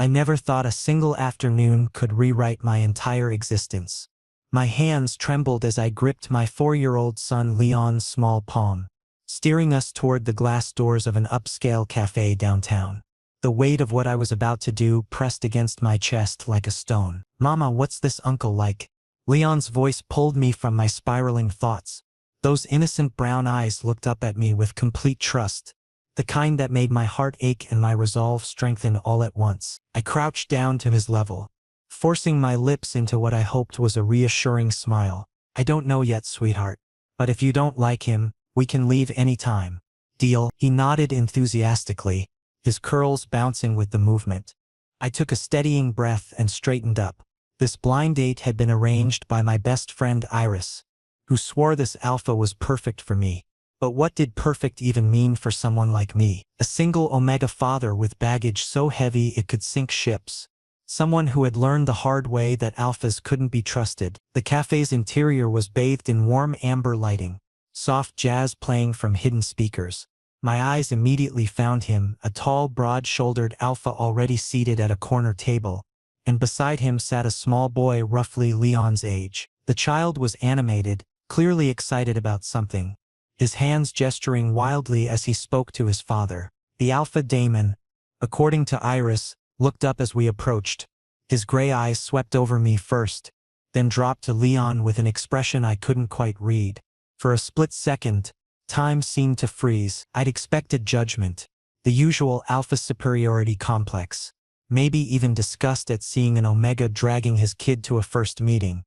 I never thought a single afternoon could rewrite my entire existence. My hands trembled as I gripped my 4-year-old son Leon's small palm, steering us toward the glass doors of an upscale cafe downtown. The weight of what I was about to do pressed against my chest like a stone. "Mama, what's this uncle like?" Leon's voice pulled me from my spiraling thoughts. Those innocent brown eyes looked up at me with complete trust, the kind that made my heart ache and my resolve strengthen all at once. I crouched down to his level, forcing my lips into what I hoped was a reassuring smile. "I don't know yet, sweetheart. But if you don't like him, we can leave any time. Deal?" He nodded enthusiastically, his curls bouncing with the movement. I took a steadying breath and straightened up. This blind date had been arranged by my best friend Iris, who swore this alpha was perfect for me. But what did perfect even mean for someone like me? A single Omega father with baggage so heavy it could sink ships. Someone who had learned the hard way that alphas couldn't be trusted. The cafe's interior was bathed in warm amber lighting, soft jazz playing from hidden speakers. My eyes immediately found him, a tall, broad-shouldered alpha already seated at a corner table, and beside him sat a small boy roughly Leon's age. The child was animated, clearly excited about something, his hands gesturing wildly as he spoke to his father. The alpha Damon, according to Iris, looked up as we approached. His gray eyes swept over me first, then dropped to Leon with an expression I couldn't quite read. For a split second, time seemed to freeze. I'd expected judgment, the usual alpha superiority complex, maybe even disgust at seeing an Omega dragging his kid to a first meeting.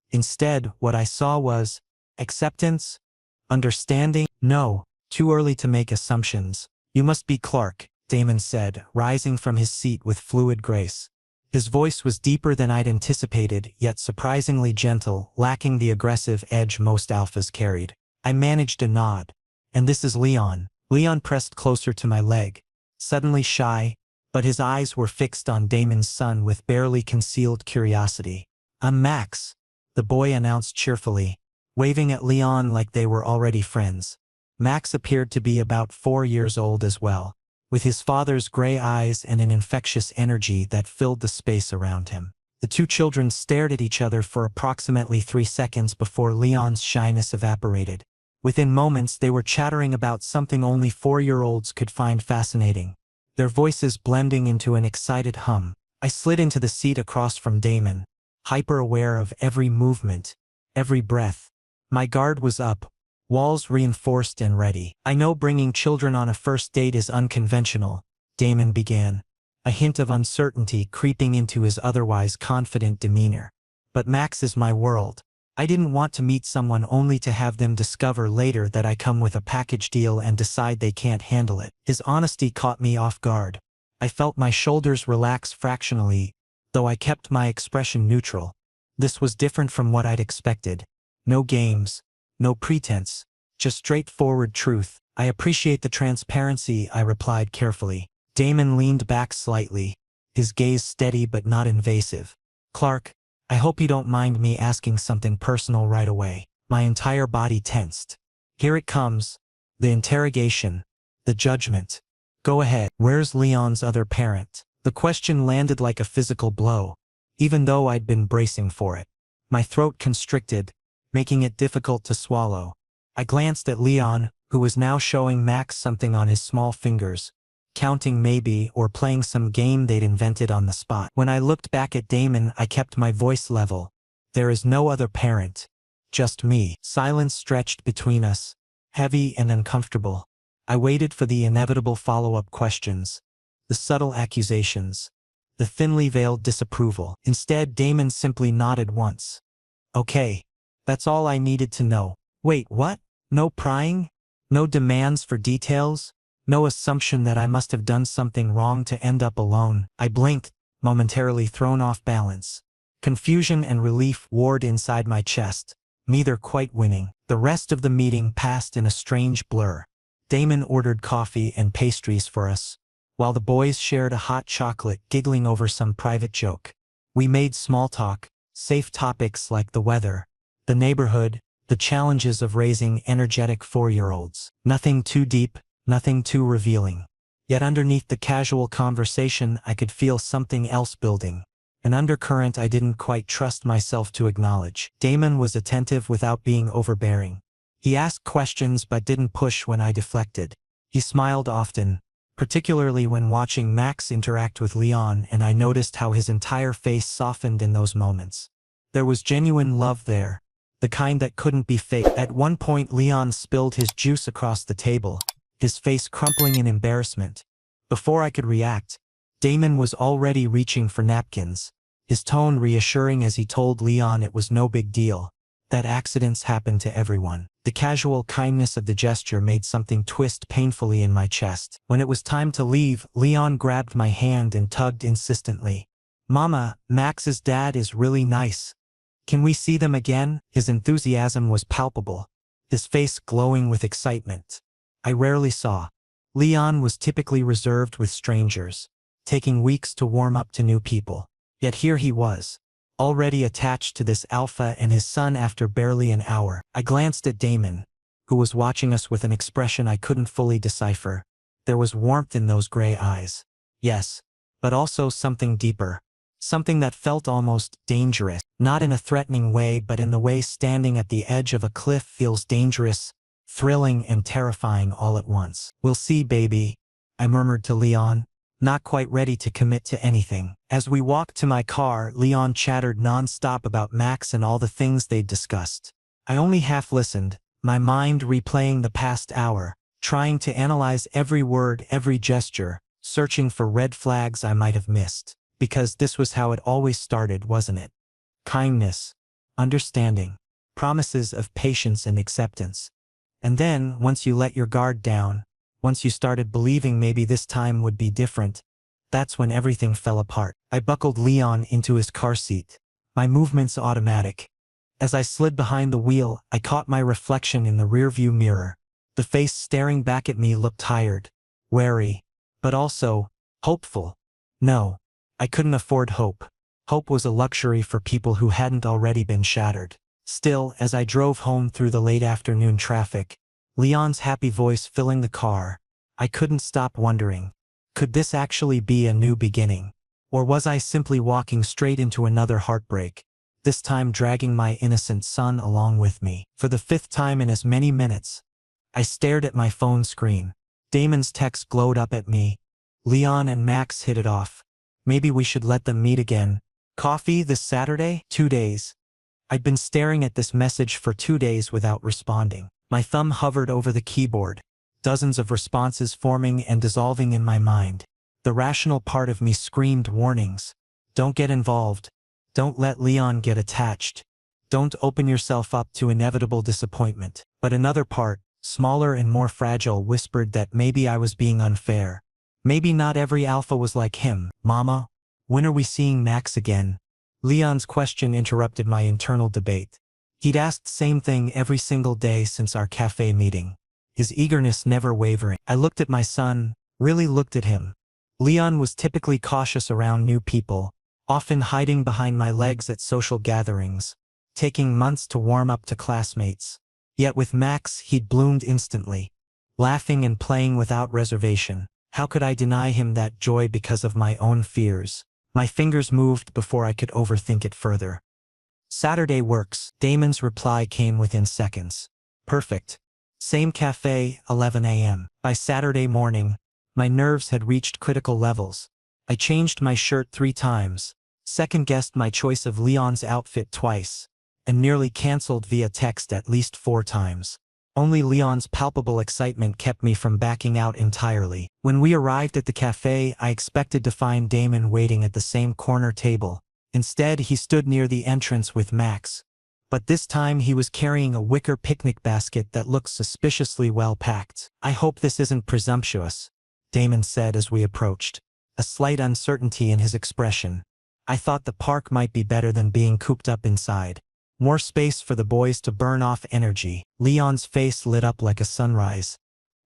Instead, what I saw was acceptance, understanding. "No, too early to make assumptions. You must be Clark," Damon said, rising from his seat with fluid grace. His voice was deeper than I'd anticipated, yet surprisingly gentle, lacking the aggressive edge most alphas carried. I managed a nod. "And this is Leon." Leon pressed closer to my leg, suddenly shy, but his eyes were fixed on Damon's son with barely concealed curiosity. "I'm Max," the boy announced cheerfully, waving at Leon like they were already friends. Max appeared to be about 4 years old as well, with his father's gray eyes and an infectious energy that filled the space around him. The two children stared at each other for approximately 3 seconds before Leon's shyness evaporated. Within moments they were chattering about something only 4-year-olds could find fascinating, their voices blending into an excited hum. I slid into the seat across from Damon, hyper-aware of every movement, every breath. My guard was up, walls reinforced and ready. "I know bringing children on a first date is unconventional," Damon began, a hint of uncertainty creeping into his otherwise confident demeanor. "But Max is my world. I didn't want to meet someone only to have them discover later that I come with a package deal and decide they can't handle it." His honesty caught me off guard. I felt my shoulders relax fractionally, though I kept my expression neutral. This was different from what I'd expected. No games, no pretense, just straightforward truth. "I appreciate the transparency," I replied carefully. Damon leaned back slightly, his gaze steady but not invasive. "Clark, I hope you don't mind me asking something personal right away." My entire body tensed. Here it comes. The interrogation. The judgment. "Go ahead. Where's Leon's other parent?" The question landed like a physical blow, even though I'd been bracing for it. My throat constricted, making it difficult to swallow. I glanced at Leon, who was now showing Max something on his small fingers, counting maybe or playing some game they'd invented on the spot. When I looked back at Damon, I kept my voice level. "There is no other parent. Just me." Silence stretched between us, heavy and uncomfortable. I waited for the inevitable follow-up questions, the subtle accusations, the thinly veiled disapproval. Instead, Damon simply nodded once. "Okay. That's all I needed to know." "Wait, what? No prying? No demands for details? No assumption that I must have done something wrong to end up alone?" I blinked, momentarily thrown off balance. Confusion and relief warred inside my chest, neither quite winning. The rest of the meeting passed in a strange blur. Damon ordered coffee and pastries for us, while the boys shared a hot chocolate, giggling over some private joke. We made small talk, safe topics like the weather, the neighborhood, the challenges of raising energetic 4-year-olds. Nothing too deep, nothing too revealing. Yet underneath the casual conversation I could feel something else building. An undercurrent I didn't quite trust myself to acknowledge. Damon was attentive without being overbearing. He asked questions but didn't push when I deflected. He smiled often, particularly when watching Max interact with Leon, and I noticed how his entire face softened in those moments. There was genuine love there, the kind that couldn't be faked. At one point Leon spilled his juice across the table, his face crumpling in embarrassment. Before I could react, Damon was already reaching for napkins, his tone reassuring as he told Leon it was no big deal, that accidents happen to everyone. The casual kindness of the gesture made something twist painfully in my chest. When it was time to leave, Leon grabbed my hand and tugged insistently. "Mama, Max's dad is really nice. Can we see them again?" His enthusiasm was palpable, his face glowing with excitement. I rarely saw. Leon was typically reserved with strangers, taking weeks to warm up to new people. Yet here he was, already attached to this alpha and his son after barely an hour. I glanced at Damon, who was watching us with an expression I couldn't fully decipher. There was warmth in those gray eyes. Yes, but also something deeper. Something that felt almost dangerous. Not in a threatening way, but in the way standing at the edge of a cliff feels dangerous, thrilling and terrifying all at once. "We'll see, baby," I murmured to Leon, not quite ready to commit to anything. As we walked to my car, Leon chattered non-stop about Max and all the things they'd discussed. I only half listened, my mind replaying the past hour, trying to analyze every word, every gesture, searching for red flags I might have missed. Because this was how it always started, wasn't it? Kindness, understanding, promises of patience and acceptance. And then, once you let your guard down, once you started believing maybe this time would be different, that's when everything fell apart. I buckled Leon into his car seat, my movements automatic. As I slid behind the wheel, I caught my reflection in the rearview mirror. The face staring back at me looked tired, wary, but also hopeful. No, I couldn't afford hope. Hope was a luxury for people who hadn't already been shattered. Still, as I drove home through the late afternoon traffic, Leon's happy voice filling the car, I couldn't stop wondering, could this actually be a new beginning? Or was I simply walking straight into another heartbreak, this time dragging my innocent son along with me? For the 5th time in as many minutes, I stared at my phone screen. Damon's text glowed up at me. "Leon and Max hit it off. Maybe we should let them meet again. Coffee this Saturday?" 2 days. I'd been staring at this message for 2 days without responding. My thumb hovered over the keyboard, dozens of responses forming and dissolving in my mind. The rational part of me screamed warnings. Don't get involved. Don't let Leon get attached. Don't open yourself up to inevitable disappointment. But another part, smaller and more fragile, whispered that maybe I was being unfair. Maybe not every alpha was like him. "Mama, when are we seeing Max again?" Leon's question interrupted my internal debate. He'd asked the same thing every single day since our cafe meeting, his eagerness never wavering. I looked at my son, really looked at him. Leon was typically cautious around new people, often hiding behind my legs at social gatherings, taking months to warm up to classmates. Yet with Max, he'd bloomed instantly, laughing and playing without reservation. How could I deny him that joy because of my own fears? My fingers moved before I could overthink it further. "Saturday works." Damon's reply came within seconds. "Perfect. Same cafe, 11 a.m. By Saturday morning, my nerves had reached critical levels. I changed my shirt 3 times, second-guessed my choice of Leon's outfit twice, and nearly canceled via text at least 4 times. Only Leon's palpable excitement kept me from backing out entirely. When we arrived at the cafe, I expected to find Damon waiting at the same corner table. Instead, he stood near the entrance with Max. But this time he was carrying a wicker picnic basket that looked suspiciously well packed. "I hope this isn't presumptuous," Damon said as we approached, a slight uncertainty in his expression. I thought the park might be better than being cooped up inside. More space for the boys to burn off energy. Leon's face lit up like a sunrise.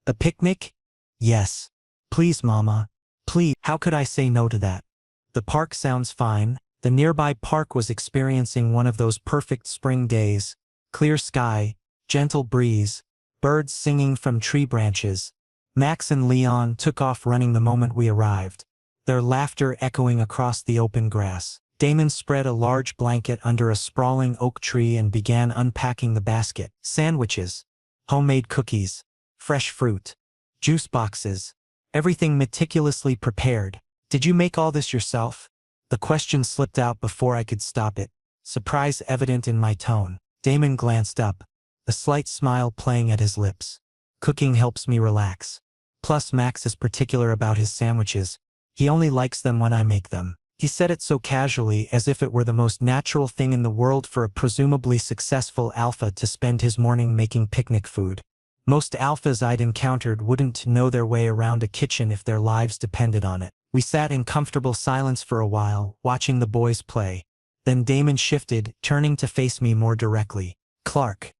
"A picnic? Yes. Please, Mama. Please." How could I say no to that? The park sounds fine. The nearby park was experiencing one of those perfect spring days. Clear sky, gentle breeze, birds singing from tree branches. Max and Leon took off running the moment we arrived, their laughter echoing across the open grass. Damon spread a large blanket under a sprawling oak tree and began unpacking the basket. Sandwiches, homemade cookies, fresh fruit, juice boxes, everything meticulously prepared. Did you make all this yourself? The question slipped out before I could stop it, surprise evident in my tone. Damon glanced up, a slight smile playing at his lips. Cooking helps me relax. Plus Max is particular about his sandwiches. He only likes them when I make them. He said it so casually as if it were the most natural thing in the world for a presumably successful alpha to spend his morning making picnic food. Most alphas I'd encountered wouldn't know their way around a kitchen if their lives depended on it. We sat in comfortable silence for a while, watching the boys play. Then Damon shifted, turning to face me more directly. Clark,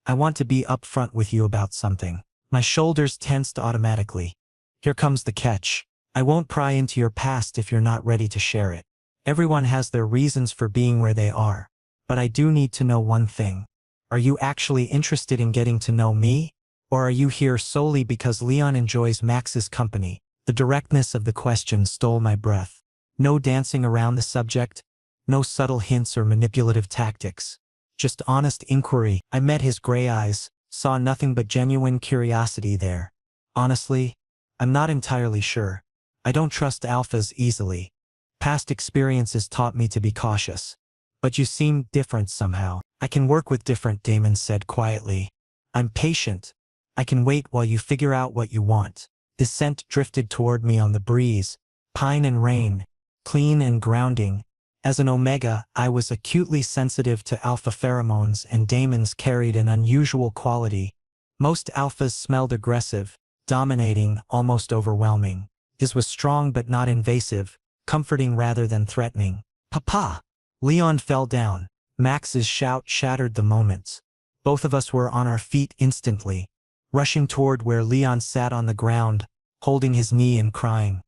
I want to be upfront with you about something. My shoulders tensed automatically. Here comes the catch. I won't pry into your past if you're not ready to share it. Everyone has their reasons for being where they are. But I do need to know one thing. Are you actually interested in getting to know me? Or are you here solely because Leon enjoys Max's company? The directness of the question stole my breath. No dancing around the subject. No subtle hints or manipulative tactics. Just honest inquiry. I met his gray eyes, saw nothing but genuine curiosity there. Honestly, I'm not entirely sure. I don't trust alphas easily. Past experiences taught me to be cautious. But you seem different somehow. I can work with different, Damon said quietly. I'm patient. I can wait while you figure out what you want. The scent drifted toward me on the breeze. Pine and rain. Clean and grounding. As an omega, I was acutely sensitive to alpha pheromones, and Damon's carried an unusual quality. Most alphas smelled aggressive, dominating, almost overwhelming. His was strong but not invasive, comforting rather than threatening. Papa! Leon fell down. Max's shout shattered the moments. Both of us were on our feet instantly, rushing toward where Leon sat on the ground, holding his knee and crying.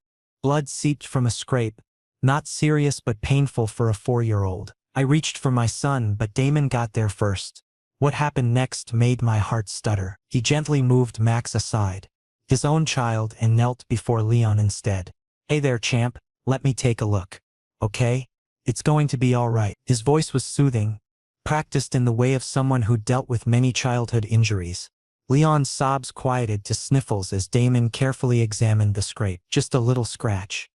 Blood seeped from a scrape, not serious but painful for a 4-year-old. I reached for my son, but Damon got there first. What happened next made my heart stutter. He gently moved Max aside, his own child, and knelt before Leon instead. Hey there, champ, let me take a look. Okay? It's going to be all right. His voice was soothing, practiced in the way of someone who dealt with many childhood injuries. Leon's sobs quieted to sniffles as Damon carefully examined the scrape. Just a little scratch.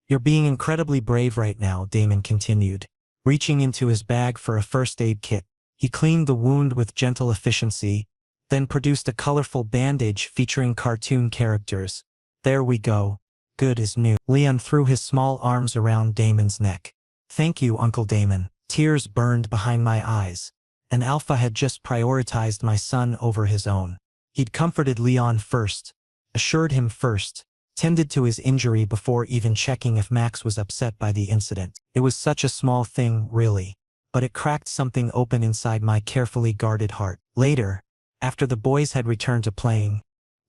You're being incredibly brave right now, Damon continued, reaching into his bag for a first aid kit. He cleaned the wound with gentle efficiency, then produced a colorful bandage featuring cartoon characters. There we go. Good as new. Leon threw his small arms around Damon's neck. Thank you, Uncle Damon. Tears burned behind my eyes. An alpha had just prioritized my son over his own. He'd comforted Leon first, assured him first, tended to his injury before even checking if Max was upset by the incident. It was such a small thing, really, but it cracked something open inside my carefully guarded heart. Later, after the boys had returned to playing,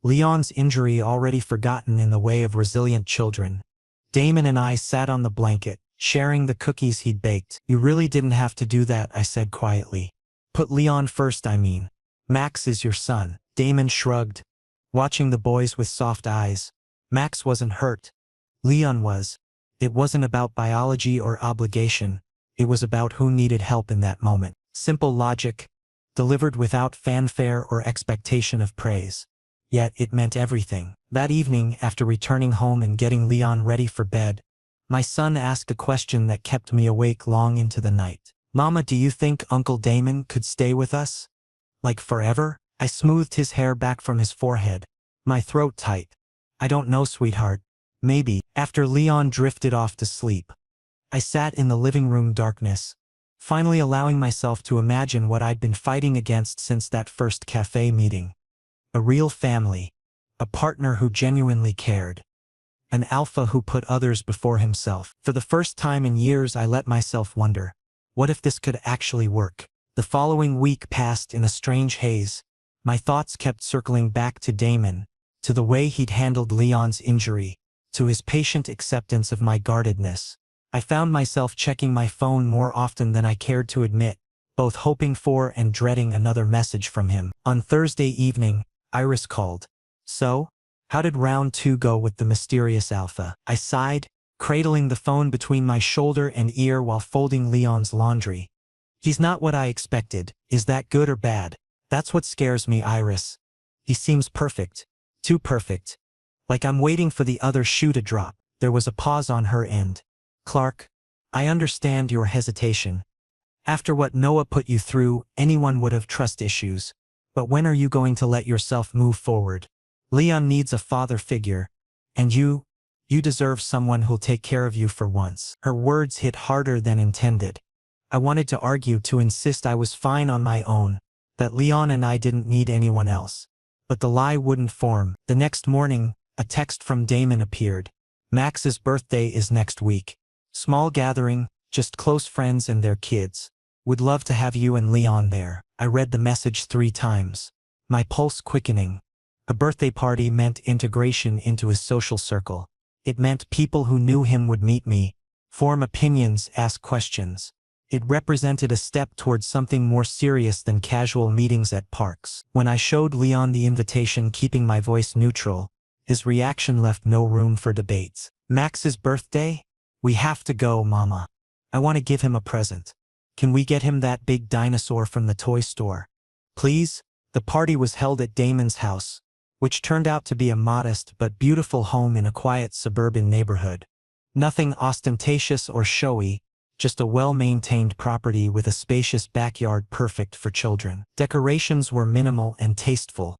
Leon's injury already forgotten in the way of resilient children, Damon and I sat on the blanket, sharing the cookies he'd baked. You really didn't have to do that, I said quietly. Put Leon first, I mean. Max is your son. Damon shrugged, watching the boys with soft eyes. Max wasn't hurt. Leon was. It wasn't about biology or obligation. It was about who needed help in that moment. Simple logic, delivered without fanfare or expectation of praise. Yet it meant everything. That evening, after returning home and getting Leon ready for bed, my son asked a question that kept me awake long into the night. Mama, do you think Uncle Damon could stay with us? Like forever? I smoothed his hair back from his forehead, my throat tight. I don't know, sweetheart. Maybe. After Leon drifted off to sleep, I sat in the living room darkness, finally allowing myself to imagine what I'd been fighting against since that first cafe meeting. A real family. A partner who genuinely cared. An alpha who put others before himself. For the first time in years, I let myself wonder, what if this could actually work? The following week passed in a strange haze. My thoughts kept circling back to Damon, to the way he'd handled Leon's injury, to his patient acceptance of my guardedness. I found myself checking my phone more often than I cared to admit, both hoping for and dreading another message from him. On Thursday evening, Iris called. So, How did round 2 go with the mysterious alpha? I sighed, cradling the phone between my shoulder and ear while folding Leon's laundry. He's not what I expected. Is that good or bad? That's what scares me, Iris. He seems perfect. Too perfect. Like I'm waiting for the other shoe to drop. There was a pause on her end. Clark, I understand your hesitation. After what Noah put you through, anyone would have trust issues. But when are you going to let yourself move forward? Leon needs a father figure. And you deserve someone who'll take care of you for once. Her words hit harder than intended. I wanted to argue, to insist I was fine on my own, that Leon and I didn't need anyone else. But the lie wouldn't form. The next morning, a text from Damon appeared. Max's birthday is next week. Small gathering, just close friends and their kids. Would love to have you and Leon there. I read the message 3 times. My pulse quickening. A birthday party meant integration into his social circle. It meant people who knew him would meet me, form opinions, ask questions. It represented a step towards something more serious than casual meetings at parks. When I showed Leon the invitation, keeping my voice neutral, his reaction left no room for debates. Max's birthday? We have to go, Mama. I want to give him a present. Can we get him that big dinosaur from the toy store? Please? The party was held at Damon's house, which turned out to be a modest but beautiful home in a quiet suburban neighborhood. Nothing ostentatious or showy, just a well-maintained property with a spacious backyard perfect for children. Decorations were minimal and tasteful.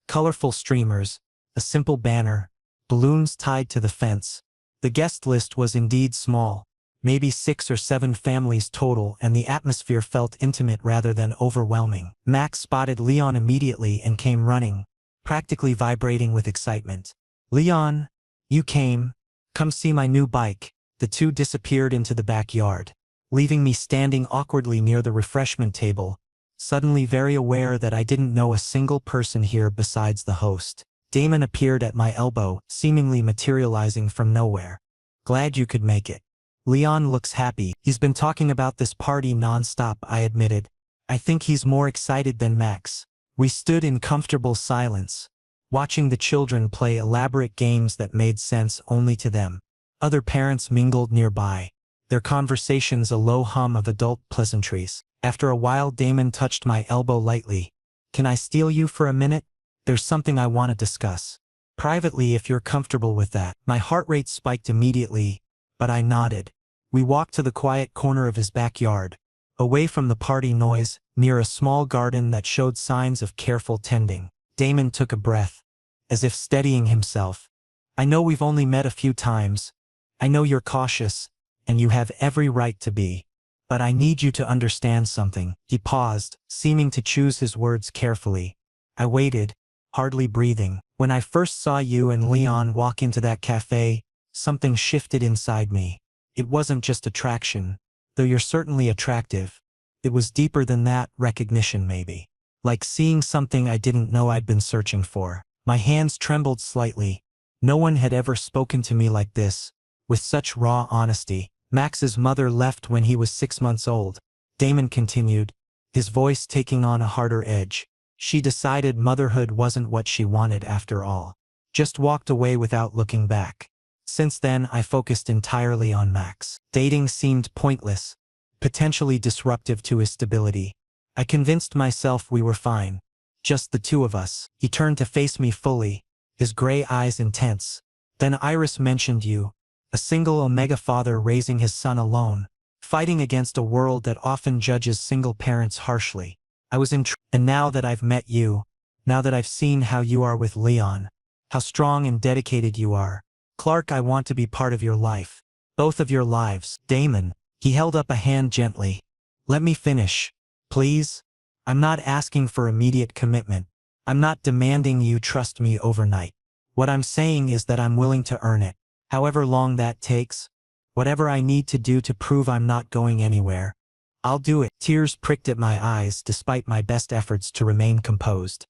Colorful streamers, a simple banner, balloons tied to the fence. The guest list was indeed small, maybe 6 or 7 families total, and the atmosphere felt intimate rather than overwhelming. Max spotted Leon immediately and came running, practically vibrating with excitement. Leon, you came. Come see my new bike. The two disappeared into the backyard, leaving me standing awkwardly near the refreshment table, suddenly very aware that I didn't know a single person here besides the host. Damon appeared at my elbow, seemingly materializing from nowhere. Glad you could make it. Leon looks happy. He's been talking about this party non-stop, I admitted. I think he's more excited than Max. We stood in comfortable silence, watching the children play elaborate games that made sense only to them. Other parents mingled nearby, their conversations a low hum of adult pleasantries. After a while, Damon touched my elbow lightly. Can I steal you for a minute? There's something I want to discuss. Privately, if you're comfortable with that. My heart rate spiked immediately, but I nodded. We walked to the quiet corner of his backyard, away from the party noise, near a small garden that showed signs of careful tending. Damon took a breath, as if steadying himself. I know we've only met a few times. I know you're cautious, and you have every right to be. But I need you to understand something. He paused, seeming to choose his words carefully. I waited, hardly breathing. When I first saw you and Leon walk into that cafe, something shifted inside me. It wasn't just attraction, though you're certainly attractive. It was deeper than that, recognition maybe. Like seeing something I didn't know I'd been searching for. My hands trembled slightly. No one had ever spoken to me like this, with such raw honesty. Max's mother left when he was 6 months old, Damon continued, his voice taking on a harder edge. She decided motherhood wasn't what she wanted after all. Just walked away without looking back. Since then, I focused entirely on Max. Dating seemed pointless, potentially disruptive to his stability. I convinced myself we were fine, just the two of us. He turned to face me fully, his gray eyes intense. Then Iris mentioned you. A single omega father raising his son alone, fighting against a world that often judges single parents harshly. I was intrigued. And now that I've met you, now that I've seen how you are with Leon, how strong and dedicated you are, Clark, I want to be part of your life. Both of your lives. Damon, he held up a hand gently. Let me finish, please. I'm not asking for immediate commitment. I'm not demanding you trust me overnight. What I'm saying is that I'm willing to earn it. However long that takes, whatever I need to do to prove I'm not going anywhere, I'll do it. Tears pricked at my eyes despite my best efforts to remain composed.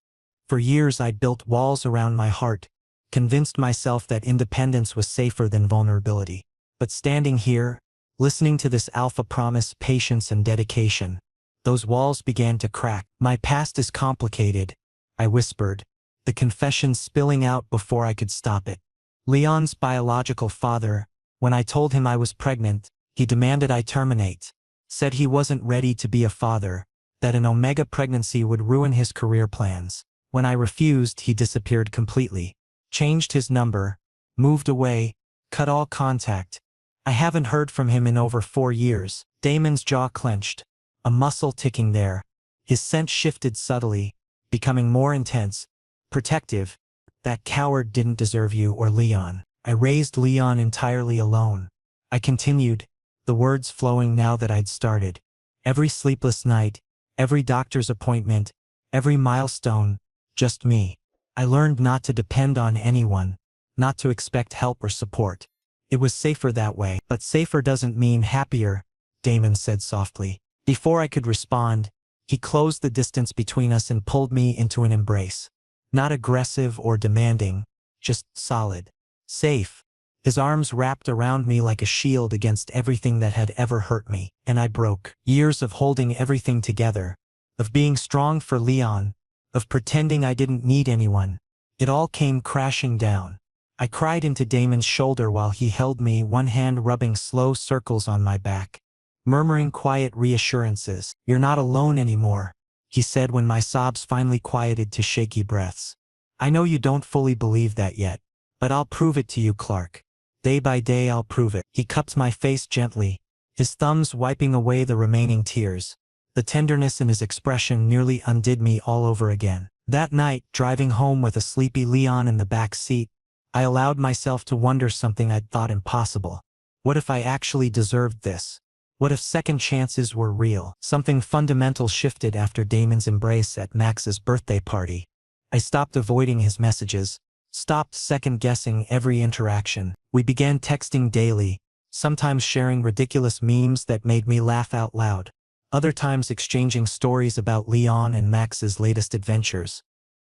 For years I'd built walls around my heart, convinced myself that independence was safer than vulnerability. But standing here, listening to this alpha promise patience and dedication, those walls began to crack. My past is complicated, I whispered, the confession spilling out before I could stop it. Leon's biological father, when I told him I was pregnant, he demanded I terminate. Said he wasn't ready to be a father, that an omega pregnancy would ruin his career plans. When I refused, he disappeared completely. Changed his number, moved away, cut all contact. I haven't heard from him in over 4 years. Damon's jaw clenched, a muscle ticking there. His scent shifted subtly, becoming more intense, protective. That coward didn't deserve you or Leon. I raised Leon entirely alone. I continued, the words flowing now that I'd started. Every sleepless night, every doctor's appointment, every milestone, just me. I learned not to depend on anyone, not to expect help or support. It was safer that way. But safer doesn't mean happier, Damon said softly. Before I could respond, he closed the distance between us and pulled me into an embrace. Not aggressive or demanding, just solid. Safe. His arms wrapped around me like a shield against everything that had ever hurt me, and I broke. Years of holding everything together, of being strong for Leon, of pretending I didn't need anyone. It all came crashing down. I cried into Damon's shoulder while he held me, one hand rubbing slow circles on my back, murmuring quiet reassurances. You're not alone anymore, he said when my sobs finally quieted to shaky breaths. I know you don't fully believe that yet, but I'll prove it to you, Clark. Day by day I'll prove it. He cupped my face gently, his thumbs wiping away the remaining tears. The tenderness in his expression nearly undid me all over again. That night, driving home with a sleepy Leon in the back seat, I allowed myself to wonder something I'd thought impossible. What if I actually deserved this? What if second chances were real? Something fundamental shifted after Damon's embrace at Max's birthday party. I stopped avoiding his messages, stopped second-guessing every interaction. We began texting daily, sometimes sharing ridiculous memes that made me laugh out loud, other times exchanging stories about Leon and Max's latest adventures.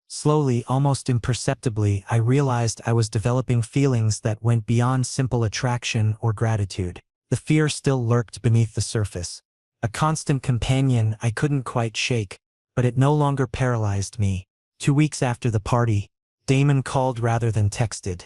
Slowly, almost imperceptibly, I realized I was developing feelings that went beyond simple attraction or gratitude. The fear still lurked beneath the surface, a constant companion I couldn't quite shake, but it no longer paralyzed me. 2 weeks after the party, Damon called rather than texted.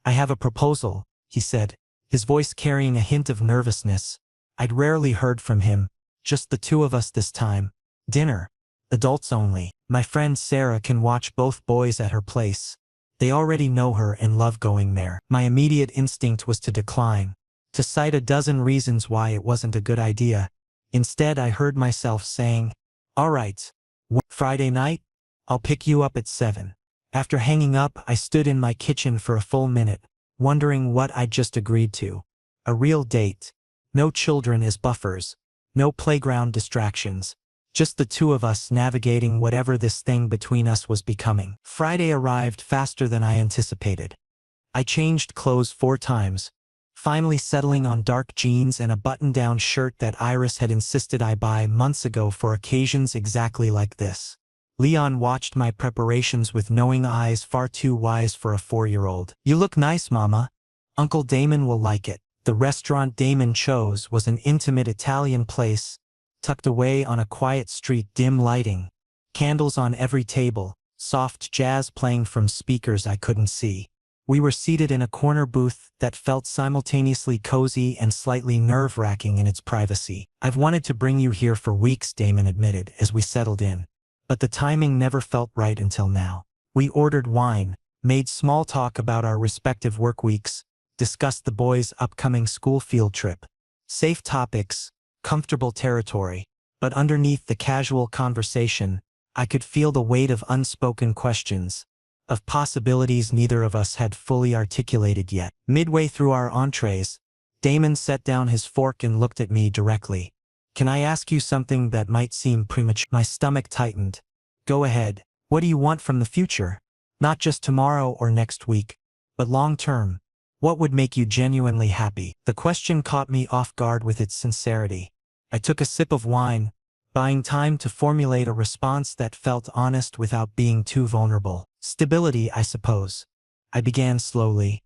I have a proposal, he said, his voice carrying a hint of nervousness. I'd rarely heard from him, just the two of us this time. Dinner. Adults only. My friend Sarah can watch both boys at her place. They already know her and love going there. My immediate instinct was to decline, to cite a dozen reasons why it wasn't a good idea. Instead, I heard myself saying, all right. Friday night? I'll pick you up at 7. After hanging up, I stood in my kitchen for a full minute, wondering what I'd just agreed to. A real date. No children as buffers. No playground distractions. Just the two of us navigating whatever this thing between us was becoming. Friday arrived faster than I anticipated. I changed clothes 4 times, finally settling on dark jeans and a button-down shirt that Iris had insisted I buy months ago for occasions exactly like this. Leon watched my preparations with knowing eyes far too wise for a 4-year-old. You look nice, Mama. Uncle Damon will like it. The restaurant Damon chose was an intimate Italian place, tucked away on a quiet street, dim lighting, candles on every table, soft jazz playing from speakers I couldn't see. We were seated in a corner booth that felt simultaneously cozy and slightly nerve-wracking in its privacy. I've wanted to bring you here for weeks, Damon admitted as we settled in, but the timing never felt right until now. We ordered wine, made small talk about our respective work weeks, discussed the boys' upcoming school field trip. Safe topics, comfortable territory, but underneath the casual conversation, I could feel the weight of unspoken questions, of possibilities neither of us had fully articulated yet. Midway through our entrees, Damon set down his fork and looked at me directly. Can I ask you something that might seem premature? My stomach tightened. Go ahead. What do you want from the future? Not just tomorrow or next week, but long term. What would make you genuinely happy? The question caught me off guard with its sincerity. I took a sip of wine, buying time to formulate a response that felt honest without being too vulnerable. Stability, I suppose. I began slowly.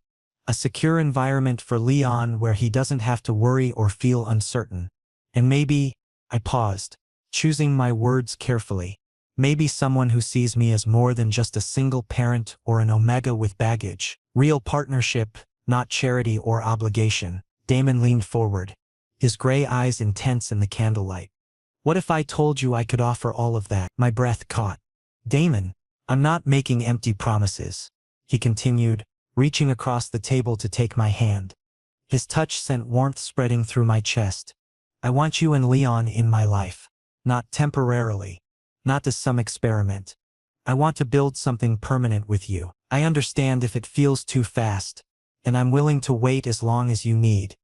A secure environment for Leon where he doesn't have to worry or feel uncertain. And maybe, I paused, choosing my words carefully, Maybe someone who sees me as more than just a single parent or an omega with baggage. Real partnership, not charity or obligation. Damon leaned forward, his gray eyes intense in the candlelight. What if I told you I could offer all of that? My breath caught. Damon, I'm not making empty promises, he continued, reaching across the table to take my hand. His touch sent warmth spreading through my chest. I want you and Leon in my life. Not temporarily. Not as some experiment. I want to build something permanent with you. I understand if it feels too fast, and I'm willing to wait as long as you need.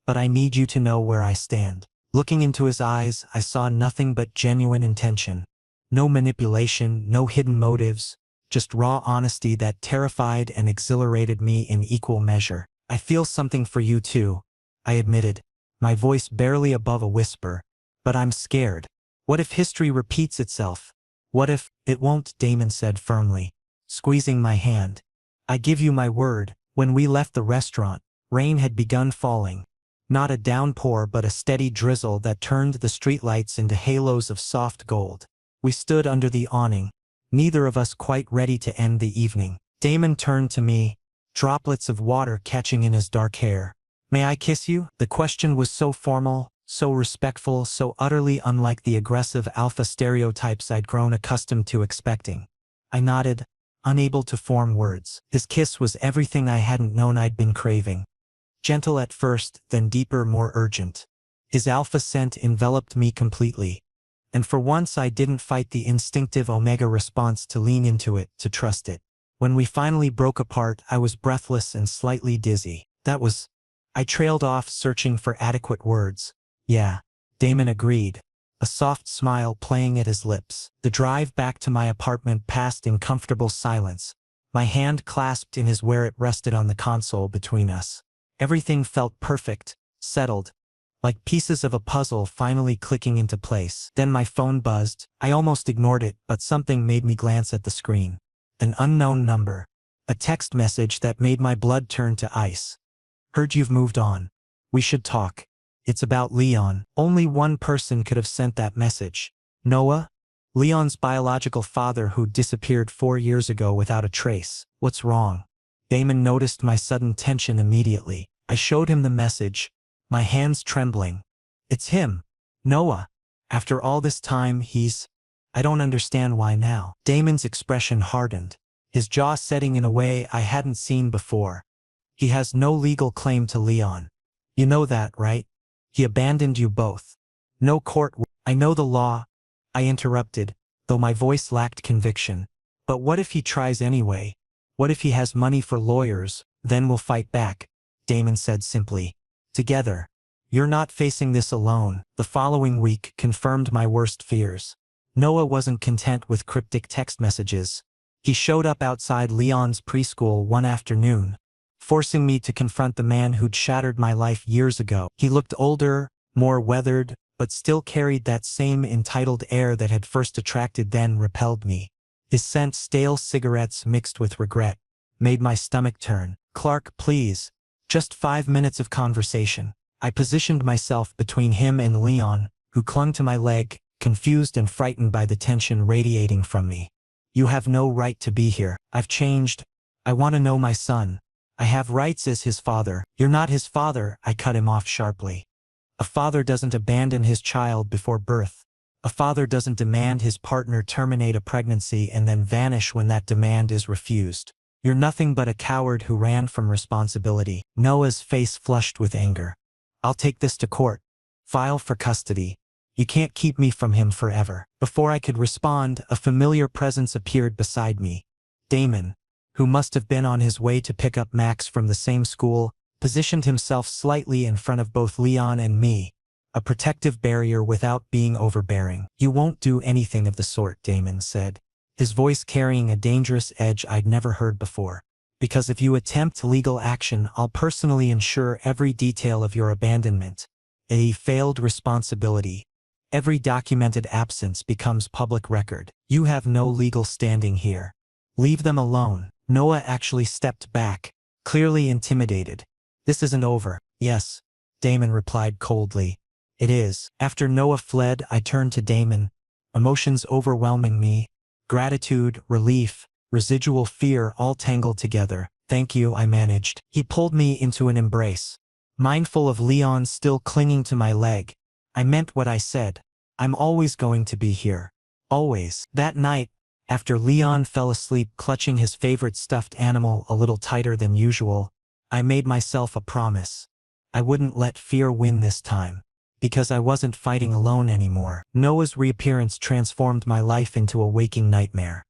But I need you to know where I stand. Looking into his eyes, I saw nothing but genuine intention. No manipulation, no hidden motives, just raw honesty that terrified and exhilarated me in equal measure. I feel something for you too, I admitted, my voice barely above a whisper. But I'm scared. What if history repeats itself? What if— It won't, Damon said firmly, squeezing my hand. I give you my word. When we left the restaurant, rain had begun falling. Not a downpour but a steady drizzle that turned the streetlights into halos of soft gold. We stood under the awning, neither of us quite ready to end the evening. Damon turned to me, droplets of water catching in his dark hair. May I kiss you? The question was so formal, so respectful, so utterly unlike the aggressive alpha stereotypes I'd grown accustomed to expecting. I nodded, unable to form words. His kiss was everything I hadn't known I'd been craving. Gentle at first, then deeper, more urgent. His alpha scent enveloped me completely. And for once I didn't fight the instinctive omega response to lean into it, to trust it. When we finally broke apart, I was breathless and slightly dizzy. That was— I trailed off, searching for adequate words. Yeah, Damon agreed, a soft smile playing at his lips. The drive back to my apartment passed in comfortable silence, my hand clasped in his where it rested on the console between us. Everything felt perfect, settled, like pieces of a puzzle finally clicking into place. Then my phone buzzed. I almost ignored it, but something made me glance at the screen. An unknown number. A text message that made my blood turn to ice. Heard you've moved on. We should talk. It's about Leon. Only one person could have sent that message. Noah? Leon's biological father who disappeared 4 years ago without a trace. What's wrong? Damon noticed my sudden tension immediately. I showed him the message, my hands trembling. It's him. Noah. After all this time, he's— I don't understand why now. Damon's expression hardened, his jaw setting in a way I hadn't seen before. He has no legal claim to Leon. You know that, right? He abandoned you both. No court— I know the law, I interrupted, though my voice lacked conviction. But what if he tries anyway? What if he has money for lawyers? Then we'll fight back, Damon said simply. Together. You're not facing this alone. The following week confirmed my worst fears. Noah wasn't content with cryptic text messages. He showed up outside Leon's preschool one afternoon, forcing me to confront the man who'd shattered my life years ago. He looked older, more weathered, but still carried that same entitled air that had first attracted then repelled me. His scent, stale cigarettes mixed with regret, made my stomach turn. Clark, please. Just 5 minutes of conversation. I positioned myself between him and Leon, who clung to my leg, confused and frightened by the tension radiating from me. You have no right to be here. I've changed. I want to know my son. I have rights as his father. You're not his father, I cut him off sharply. A father doesn't abandon his child before birth. A father doesn't demand his partner terminate a pregnancy and then vanish when that demand is refused. You're nothing but a coward who ran from responsibility. Noah's face flushed with anger. I'll take this to court. File for custody. You can't keep me from him forever. Before I could respond, a familiar presence appeared beside me. Damon, who must have been on his way to pick up Max from the same school, positioned himself slightly in front of both Leon and me, a protective barrier without being overbearing. You won't do anything of the sort, Damon said, his voice carrying a dangerous edge I'd never heard before. Because if you attempt legal action, I'll personally ensure every detail of your abandonment. A failed responsibility. Every documented absence becomes public record. You have no legal standing here. Leave them alone. Noah actually stepped back, clearly intimidated. This isn't over. Yes, Damon replied coldly. It is. After Noah fled, I turned to Damon, emotions overwhelming me, gratitude, relief, residual fear all tangled together. "Thank you," I managed. He pulled me into an embrace. Mindful of Leon still clinging to my leg, I meant what I said. "I'm always going to be here. Always." That night, after Leon fell asleep clutching his favorite stuffed animal a little tighter than usual, I made myself a promise. I wouldn't let fear win this time. Because I wasn't fighting alone anymore. Noah's reappearance transformed my life into a waking nightmare.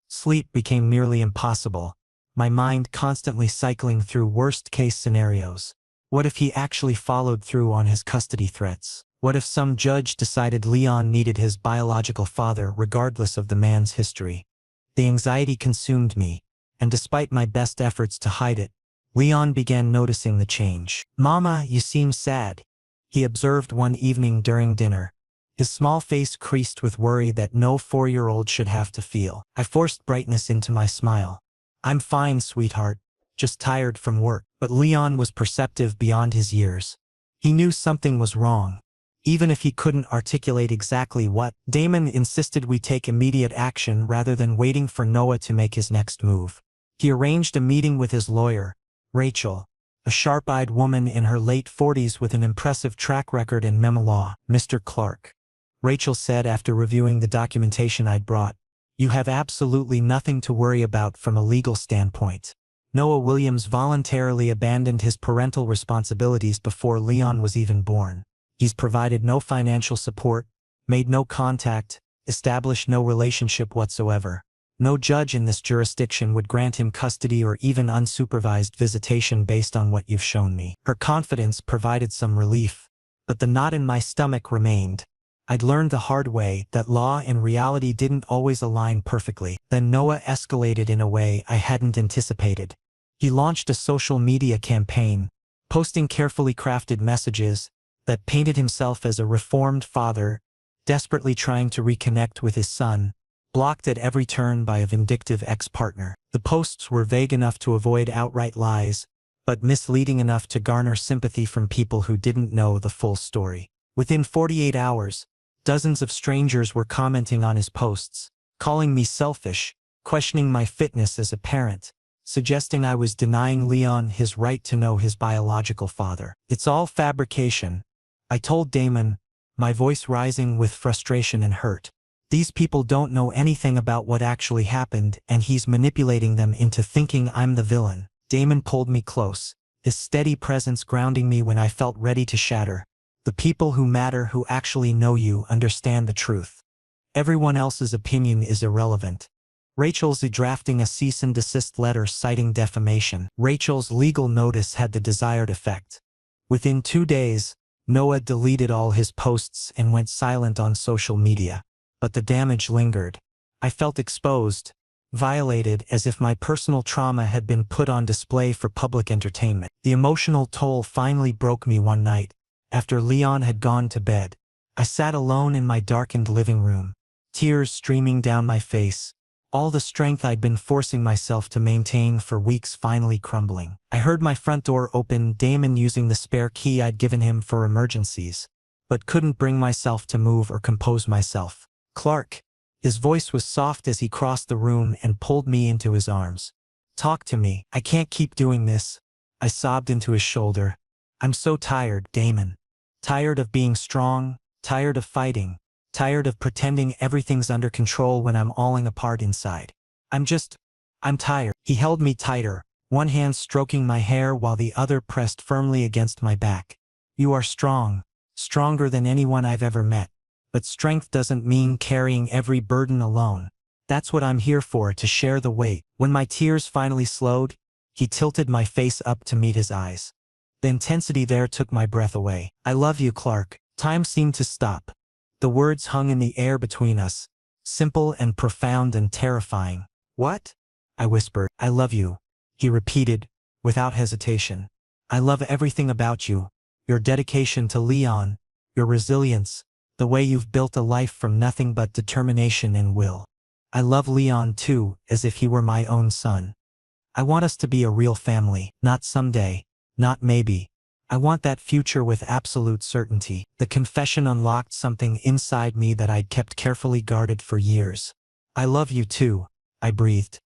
Sleep became nearly impossible, my mind constantly cycling through worst-case scenarios. What if he actually followed through on his custody threats? What if some judge decided Leon needed his biological father regardless of the man's history? The anxiety consumed me, and despite my best efforts to hide it, Leon began noticing the change. "Mama, you seem sad," he observed one evening during dinner. His small face creased with worry that no 4-year-old should have to feel. I forced brightness into my smile. "I'm fine, sweetheart. Just tired from work." But Leon was perceptive beyond his years. He knew something was wrong, even if he couldn't articulate exactly what. Damon insisted we take immediate action rather than waiting for Noah to make his next move. He arranged a meeting with his lawyer, Rachel, a sharp-eyed woman in her late 40s with an impressive track record in memo law. "Mr. Clark," Rachel said after reviewing the documentation I'd brought, "you have absolutely nothing to worry about from a legal standpoint. Noah Williams voluntarily abandoned his parental responsibilities before Leon was even born. He's provided no financial support, made no contact, established no relationship whatsoever. No judge in this jurisdiction would grant him custody or even unsupervised visitation based on what you've shown me." Her confidence provided some relief, but the knot in my stomach remained. I'd learned the hard way that law and reality didn't always align perfectly. Then Noah escalated in a way I hadn't anticipated. He launched a social media campaign, posting carefully crafted messages that painted himself as a reformed father, desperately trying to reconnect with his son, blocked at every turn by a vindictive ex-partner. The posts were vague enough to avoid outright lies, but misleading enough to garner sympathy from people who didn't know the full story. Within 48 hours, dozens of strangers were commenting on his posts, calling me selfish, questioning my fitness as a parent, suggesting I was denying Leon his right to know his biological father. "It's all fabrication," I told Damon, my voice rising with frustration and hurt. "These people don't know anything about what actually happened, and he's manipulating them into thinking I'm the villain." Damon pulled me close, his steady presence grounding me when I felt ready to shatter. "The people who matter, who actually know you, understand the truth. Everyone else's opinion is irrelevant." Rachel's drafting a cease and desist letter citing defamation. Rachel's legal notice had the desired effect. Within 2 days, Noah deleted all his posts and went silent on social media. But the damage lingered. I felt exposed, violated, as if my personal trauma had been put on display for public entertainment. The emotional toll finally broke me one night. After Leon had gone to bed, I sat alone in my darkened living room, tears streaming down my face, all the strength I'd been forcing myself to maintain for weeks finally crumbling. I heard my front door open, Damon using the spare key I'd given him for emergencies, but couldn't bring myself to move or compose myself. "Clark." His voice was soft as he crossed the room and pulled me into his arms. "Talk to me. I can't keep doing this." I sobbed into his shoulder. "I'm so tired, Damon. Tired of being strong, tired of fighting, tired of pretending everything's under control when I'm falling apart inside. I'm tired." He held me tighter, one hand stroking my hair while the other pressed firmly against my back. "You are strong, stronger than anyone I've ever met. But strength doesn't mean carrying every burden alone. That's what I'm here for, to share the weight." When my tears finally slowed, he tilted my face up to meet his eyes. The intensity there took my breath away. "I love you, Clark." Time seemed to stop. The words hung in the air between us, simple and profound and terrifying. "What?" I whispered. "I love you," he repeated, without hesitation. "I love everything about you, your dedication to Leon, your resilience, the way you've built a life from nothing but determination and will. I love Leon too, as if he were my own son. I want us to be a real family, not someday, not maybe. I want that future with absolute certainty. The confession unlocked something inside me that I'd kept carefully guarded for years. I love you too, I breathed.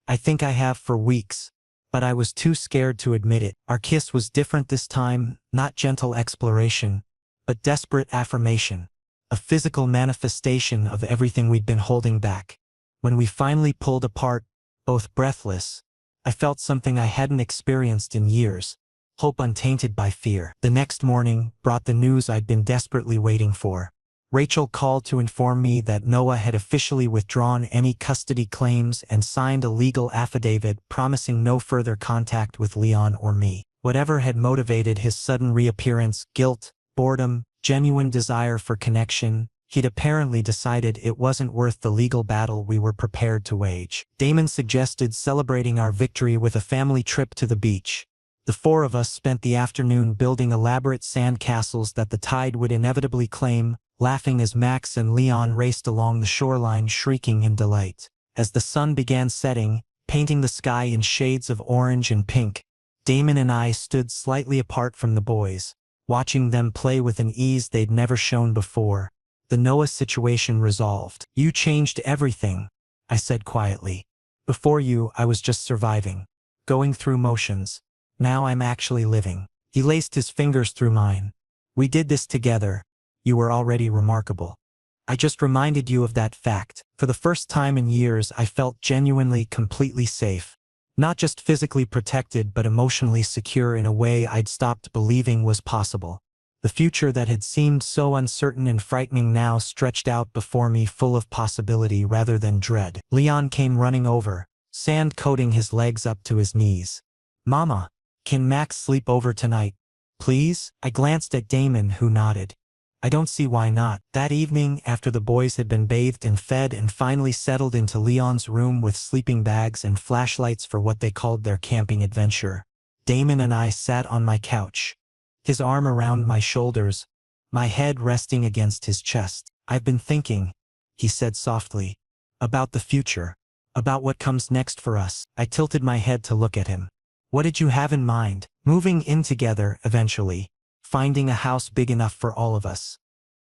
I think I have for weeks. But I was too scared to admit it. Our kiss was different this time, not gentle exploration, but desperate affirmation. A physical manifestation of everything we'd been holding back. When we finally pulled apart, both breathless, I felt something I hadn't experienced in years. Hope untainted by fear. The next morning brought the news I'd been desperately waiting for. Rachel called to inform me that Noah had officially withdrawn any custody claims and signed a legal affidavit promising no further contact with Leon or me. Whatever had motivated his sudden reappearance, guilt, boredom, genuine desire for connection, he'd apparently decided it wasn't worth the legal battle we were prepared to wage. Damon suggested celebrating our victory with a family trip to the beach. The four of us spent the afternoon building elaborate sand castles that the tide would inevitably claim, laughing as Max and Leon raced along the shoreline shrieking in delight. As the sun began setting, painting the sky in shades of orange and pink, Damon and I stood slightly apart from the boys, watching them play with an ease they'd never shown before. The Noah situation resolved. You changed everything, I said quietly. Before you, I was just surviving, going through motions. Now I'm actually living. He laced his fingers through mine. We did this together. You were already remarkable. I just reminded you of that fact. For the first time in years, I felt genuinely, completely safe. Not just physically protected, but emotionally secure in a way I'd stopped believing was possible. The future that had seemed so uncertain and frightening now stretched out before me, full of possibility rather than dread. Leon came running over, sand coating his legs up to his knees. Mama, can Max sleep over tonight, please? I glanced at Damon, who nodded. I don't see why not. That evening, after the boys had been bathed and fed and finally settled into Leon's room with sleeping bags and flashlights for what they called their camping adventure, Damon and I sat on my couch, his arm around my shoulders, my head resting against his chest. I've been thinking, he said softly, about the future, about what comes next for us. I tilted my head to look at him. What did you have in mind? Moving in together, eventually. Finding a house big enough for all of us.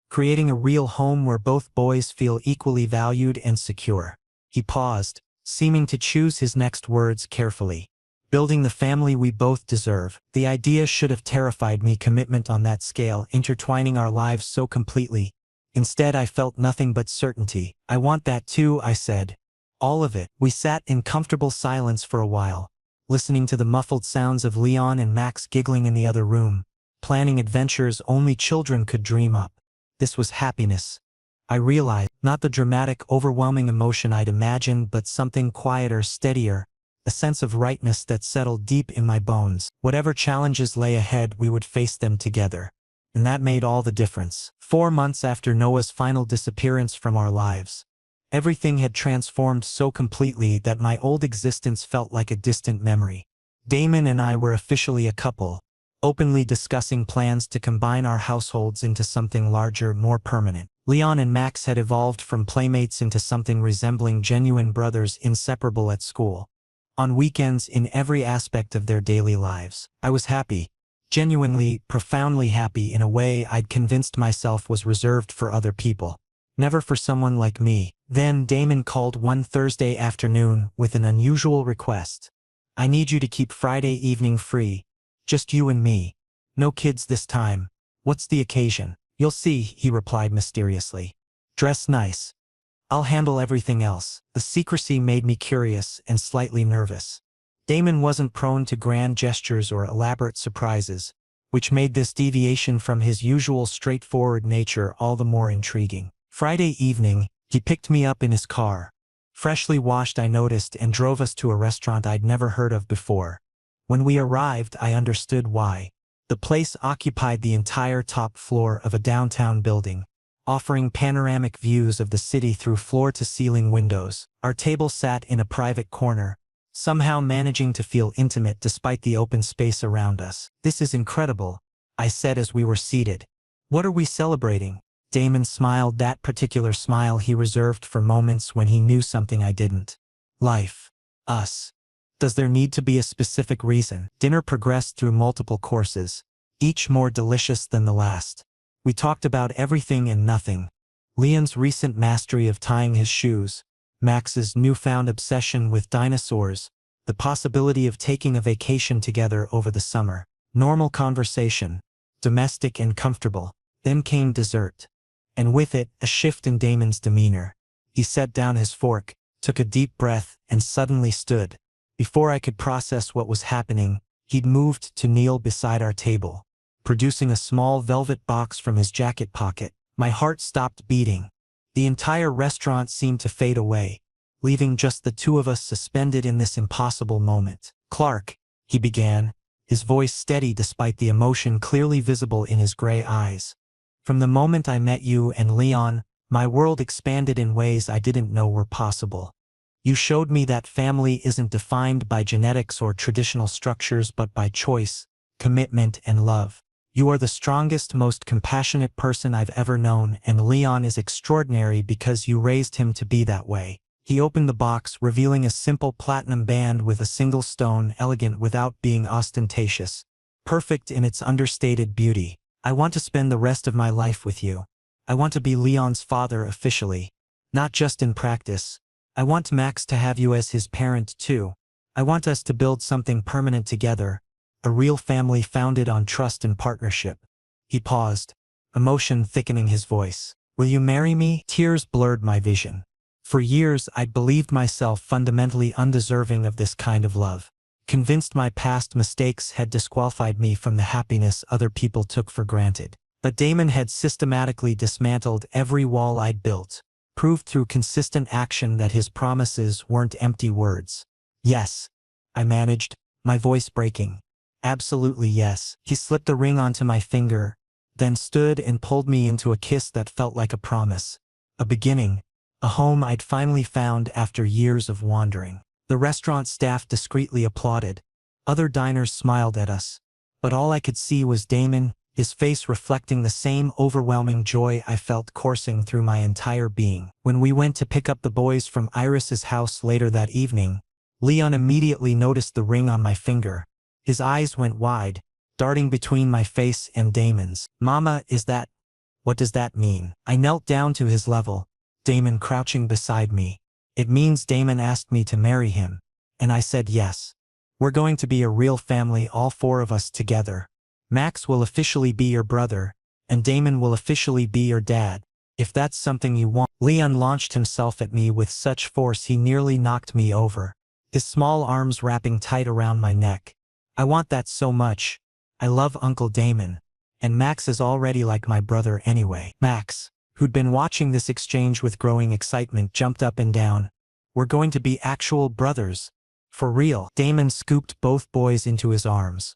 Creating a real home where both boys feel equally valued and secure. He paused, seeming to choose his next words carefully. Building the family we both deserve. The idea should have terrified me, commitment on that scale, intertwining our lives so completely. Instead, I felt nothing but certainty. I want that too, I said. All of it. We sat in comfortable silence for a while, listening to the muffled sounds of Leon and Max giggling in the other room, planning adventures only children could dream up. This was happiness. I realized, not the dramatic, overwhelming emotion I'd imagined, but something quieter, steadier, a sense of rightness that settled deep in my bones. Whatever challenges lay ahead, we would face them together. And that made all the difference. 4 months after Noah's final disappearance from our lives, everything had transformed so completely that my old existence felt like a distant memory. Damon and I were officially a couple, openly discussing plans to combine our households into something larger, more permanent. Leon and Max had evolved from playmates into something resembling genuine brothers, inseparable at school, on weekends, in every aspect of their daily lives. I was happy, genuinely, profoundly happy in a way I'd convinced myself was reserved for other people. Never for someone like me. Then Damon called one Thursday afternoon with an unusual request. I need you to keep Friday evening free. Just you and me. No kids this time. What's the occasion? You'll see, he replied mysteriously. Dress nice. I'll handle everything else. The secrecy made me curious and slightly nervous. Damon wasn't prone to grand gestures or elaborate surprises, which made this deviation from his usual straightforward nature all the more intriguing. Friday evening, he picked me up in his car, freshly washed I noticed, and drove us to a restaurant I'd never heard of before. When we arrived, I understood why. The place occupied the entire top floor of a downtown building, offering panoramic views of the city through floor-to-ceiling windows. Our table sat in a private corner, somehow managing to feel intimate despite the open space around us. This is incredible, I said as we were seated. What are we celebrating? Damon smiled, that particular smile he reserved for moments when he knew something I didn't. Life. Us. Does there need to be a specific reason? Dinner progressed through multiple courses, each more delicious than the last. We talked about everything and nothing. Leon's recent mastery of tying his shoes, Max's newfound obsession with dinosaurs, the possibility of taking a vacation together over the summer. Normal conversation, domestic and comfortable. Then came dessert. And with it, a shift in Damon's demeanor. He set down his fork, took a deep breath, and suddenly stood. Before I could process what was happening, he'd moved to kneel beside our table, producing a small velvet box from his jacket pocket. My heart stopped beating. The entire restaurant seemed to fade away, leaving just the two of us suspended in this impossible moment. "Clark," he began, his voice steady despite the emotion clearly visible in his gray eyes. "From the moment I met you and Leon, my world expanded in ways I didn't know were possible. You showed me that family isn't defined by genetics or traditional structures but by choice, commitment, and love. You are the strongest, most compassionate person I've ever known, and Leon is extraordinary because you raised him to be that way." He opened the box, revealing a simple platinum band with a single stone, elegant without being ostentatious, perfect in its understated beauty. "I want to spend the rest of my life with you. I want to be Leon's father officially. Not just in practice. I want Max to have you as his parent too. I want us to build something permanent together, a real family founded on trust and partnership." He paused, emotion thickening his voice. "Will you marry me?" Tears blurred my vision. For years I'd believed myself fundamentally undeserving of this kind of love, convinced my past mistakes had disqualified me from the happiness other people took for granted. But Damon had systematically dismantled every wall I'd built, proved through consistent action that his promises weren't empty words. "Yes," I managed, my voice breaking. "Absolutely yes." He slipped a ring onto my finger, then stood and pulled me into a kiss that felt like a promise, a beginning, a home I'd finally found after years of wandering. The restaurant staff discreetly applauded. Other diners smiled at us. But all I could see was Damon, his face reflecting the same overwhelming joy I felt coursing through my entire being. When we went to pick up the boys from Iris's house later that evening, Leon immediately noticed the ring on my finger. His eyes went wide, darting between my face and Damon's. "Mama, what does that mean?" I knelt down to his level, Damon crouching beside me. "It means Damon asked me to marry him, and I said yes. We're going to be a real family, all four of us together. Max will officially be your brother, and Damon will officially be your dad, if that's something you want." Leon launched himself at me with such force he nearly knocked me over, his small arms wrapping tight around my neck. "I want that so much. I love Uncle Damon, and Max is already like my brother anyway." Max, who'd been watching this exchange with growing excitement, jumped up and down. "We're going to be actual brothers. For real." Damon scooped both boys into his arms,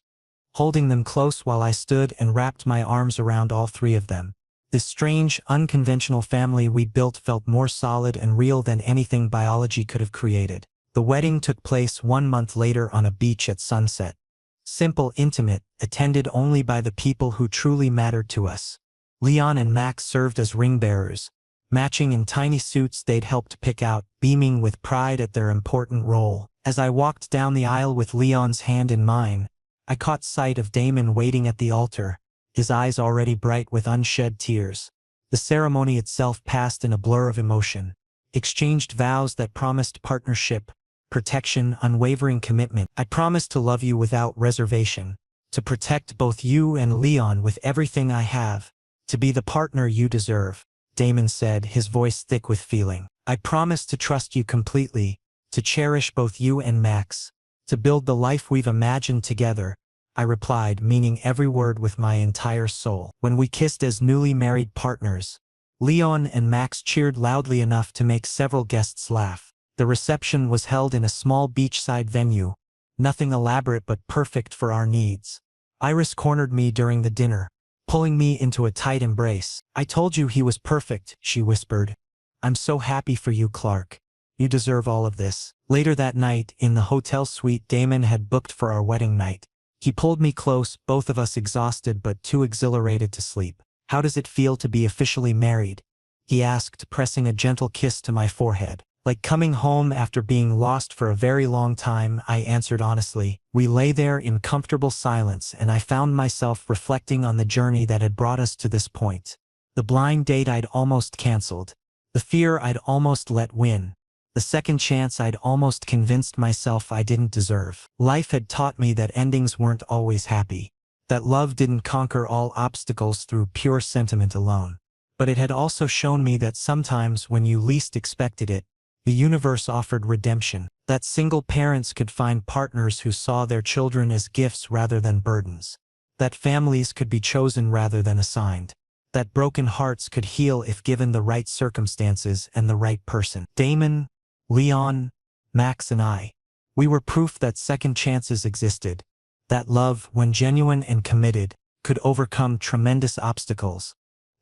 holding them close while I stood and wrapped my arms around all three of them. This strange, unconventional family we built felt more solid and real than anything biology could have created. The wedding took place 1 month later on a beach at sunset. Simple, intimate, attended only by the people who truly mattered to us. Leon and Max served as ring bearers, matching in tiny suits they'd helped pick out, beaming with pride at their important role. As I walked down the aisle with Leon's hand in mine, I caught sight of Damon waiting at the altar, his eyes already bright with unshed tears. The ceremony itself passed in a blur of emotion, exchanged vows that promised partnership, protection, unwavering commitment. "I promise to love you without reservation, to protect both you and Leon with everything I have, to be the partner you deserve," Damon said, his voice thick with feeling. "I promise to trust you completely, to cherish both you and Max, to build the life we've imagined together," I replied, meaning every word with my entire soul. When we kissed as newly married partners, Leon and Max cheered loudly enough to make several guests laugh. The reception was held in a small beachside venue, nothing elaborate but perfect for our needs. Iris cornered me during the dinner, pulling me into a tight embrace. "I told you he was perfect," she whispered. "I'm so happy for you, Clark. You deserve all of this." Later that night, in the hotel suite Damon had booked for our wedding night, he pulled me close, both of us exhausted but too exhilarated to sleep. "How does it feel to be officially married?" he asked, pressing a gentle kiss to my forehead. Like coming home after being lost for a very long time, I answered honestly. We lay there in comfortable silence and I found myself reflecting on the journey that had brought us to this point. The blind date I'd almost canceled. The fear I'd almost let win. The second chance I'd almost convinced myself I didn't deserve. Life had taught me that endings weren't always happy. That love didn't conquer all obstacles through pure sentiment alone. But it had also shown me that sometimes when you least expected it, the universe offered redemption. That single parents could find partners who saw their children as gifts rather than burdens. That families could be chosen rather than assigned. That broken hearts could heal if given the right circumstances and the right person. Damon, Leon, Max and I. We were proof that second chances existed. That love, when genuine and committed, could overcome tremendous obstacles.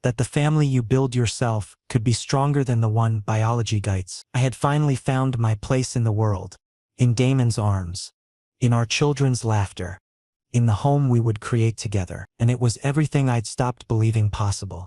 That the family you build yourself could be stronger than the one biology guides. I had finally found my place in the world. In Damon's arms. In our children's laughter. In the home we would create together. And it was everything I'd stopped believing possible.